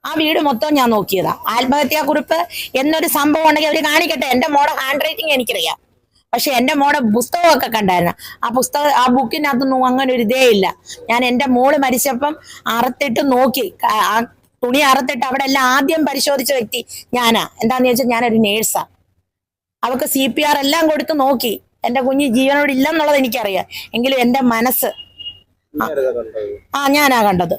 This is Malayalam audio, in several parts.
ആ വീട് മൊത്തം ഞാൻ നോക്കിയതാ. ആത്മഹത്യാക്കുറിപ്പ് എന്നൊരു സംഭവം ഉണ്ടെങ്കിൽ അവര് കാണിക്കട്ടെ. എന്റെ മോടെ ഹാൻഡ് റൈറ്റിംഗ് എനിക്കറിയാം. പക്ഷെ എന്റെ മോടെ പുസ്തകമൊക്കെ കണ്ടായിരുന്നു. ആ ബുക്കിനകത്തൊന്നും അങ്ങനെ ഒരു ഇതേ ഇല്ല. ഞാൻ എന്റെ മോള് മരിച്ചപ്പം അറുത്തിട്ട് നോക്കി. ആ തുണി അറുത്തിട്ട് അവിടെ എല്ലാം ആദ്യം പരിശോധിച്ച വ്യക്തി ഞാനാ. എന്താന്ന് ചോദിച്ചാൽ ഞാനൊരു നേഴ്സാ. അവൾക്ക് CPR എല്ലാം കൊടുത്ത് നോക്കി. എന്റെ കുഞ്ഞ് ജീവനോട് ഇല്ലെന്നുള്ളത് എനിക്കറിയാം. എങ്കിലും എന്റെ മനസ്സ് ഞാനാ കണ്ടത്.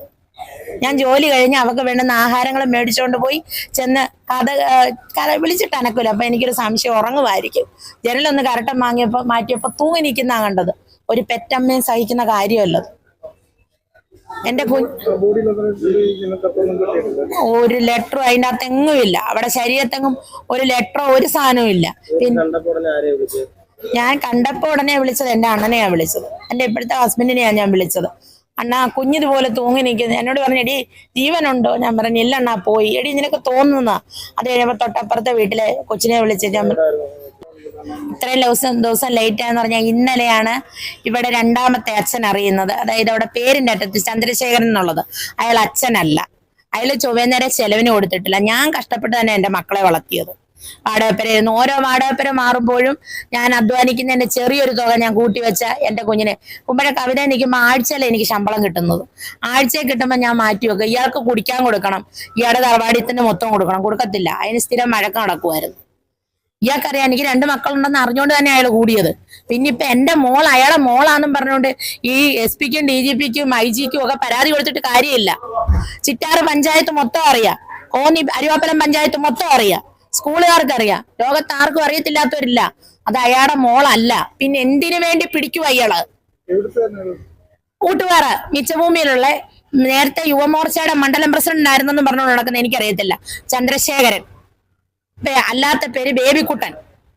ഞാൻ ജോലി കഴിഞ്ഞ് അവക്ക് വേണ്ടുന്ന ആഹാരങ്ങൾ മേടിച്ചുകൊണ്ട് പോയി ചെന്ന് കഥ വിളിച്ചിട്ട് അനക്കൂല. അപ്പൊ എനിക്കൊരു സംശയം ഉറങ്ങുമായിരിക്കും. ജനലൊന്ന് കരട്ടം മാറ്റിയപ്പോ തൂങ്ങി നിൽക്കുന്ന കണ്ടത്. ഒരു പെറ്റമ്മയും സഹിക്കുന്ന കാര്യമല്ലത്. എന്റെ ഒരു ലെറ്ററും അതിൻ്റെ അകത്ത് എങ്ങും ഇല്ല. അവിടെ ശരീരത്തെങ്ങും ഒരു ലെറ്ററോ ഒരു സാധനവും ഇല്ല. ഞാൻ കണ്ടപ്പോ ഉടനെ വിളിച്ചത് എന്റെ അണ്ണനെയാ വിളിച്ചത്. എന്റെ ഇപ്പോഴത്തെ ഹസ്ബൻഡിനെയാണ് ഞാൻ വിളിച്ചത്. അണ്ണാ കുഞ്ഞിതുപോലെ തൂങ്ങി നിൽക്കുന്നത്. എന്നോട് പറഞ്ഞു, എടി ജീവനുണ്ടോ? ഞാൻ പറഞ്ഞു ഇല്ല അണ്ണാ, പോയി. എടി നിനക്ക് തോന്നുന്ന. അത് കഴിയുമ്പോ തൊട്ടപ്പുറത്തെ വീട്ടിലെ കൊച്ചിനെ വിളിച്ച് ഞാൻ ഇത്രയും ദിവസം ലേറ്റ് ആയെന്ന് പറഞ്ഞാൽ ഇന്നലെയാണ് ഇവിടെ രണ്ടാമത്തെ അച്ഛൻ അറിയുന്നത്. അതായത് അവിടെ പേരിന്റെ അറ്റത്ത് ചന്ദ്രശേഖരൻ എന്നുള്ളത്. അയാൾ അച്ഛനല്ല. അയാൾ ചൊവ്വേന്നേരം ചെലവിന് കൊടുത്തിട്ടില്ല. ഞാൻ കഷ്ടപ്പെട്ട് തന്നെ എന്റെ മക്കളെ വളർത്തിയത്. വാടകപ്പരയായിരുന്നു. ഓരോ വാടകപ്പര മാറുമ്പോഴും ഞാൻ അധ്വാനിക്കുന്നതിന്റെ ചെറിയൊരു തുക ഞാൻ കൂട്ടിവെച്ച എന്റെ കുഞ്ഞിനെ കുമ്പഴ കവിത നിൽക്കുമ്പോൾ ആഴ്ചയിലെ എനിക്ക് ശമ്പളം കിട്ടുന്നത്. ആഴ്ചയിൽ കിട്ടുമ്പോൾ ഞാൻ മാറ്റി വെക്കും. ഇയാൾക്ക് കുടിക്കാൻ കൊടുക്കണം, ഇയാളുടെ തറവാടിത്തിന്റെ മൊത്തം കൊടുക്കത്തില്ല. അതിന് സ്ഥിരം വഴക്കം നടക്കുമായിരുന്നു. ഇയാൾക്കറിയാം എനിക്ക് 2 മക്കളുണ്ടെന്ന് അറിഞ്ഞുകൊണ്ട് തന്നെ അയാൾ കൂടിയത്. പിന്നെ ഇപ്പൊ എന്റെ മോൾ അയാളെ മോളാന്നും പറഞ്ഞുകൊണ്ട് ഈ SP-ക്കും DGP-ക്കും IG-ക്കും ഒക്കെ പരാതി കൊടുത്തിട്ട് കാര്യമില്ല. ചിറ്റാറ് പഞ്ചായത്ത് മൊത്തം അറിയാം. കോന്നി അരുവാപ്പലം പഞ്ചായത്ത് മൊത്തം അറിയാം. സ്കൂളുകാർക്ക് അറിയാം. ലോകത്ത് ആർക്കും അറിയത്തില്ലാത്തവരില്ല. അത് അയാളുടെ മോളല്ല. പിന്നെ എന്തിനു വേണ്ടി പിടിക്കുക അയാള്? കൂട്ടുകാർ മിച്ചഭൂമിയിലുള്ള നേരത്തെ യുവമോർച്ചയുടെ മണ്ഡലം പ്രസിഡന്റ് ആയിരുന്നെന്ന് പറഞ്ഞുകൊണ്ട് നടക്കുന്ന എനിക്കറിയത്തില്ല. ചന്ദ്രശേഖരൻ, അല്ലാത്ത പേര് ബേബിക്കുട്ടൻ.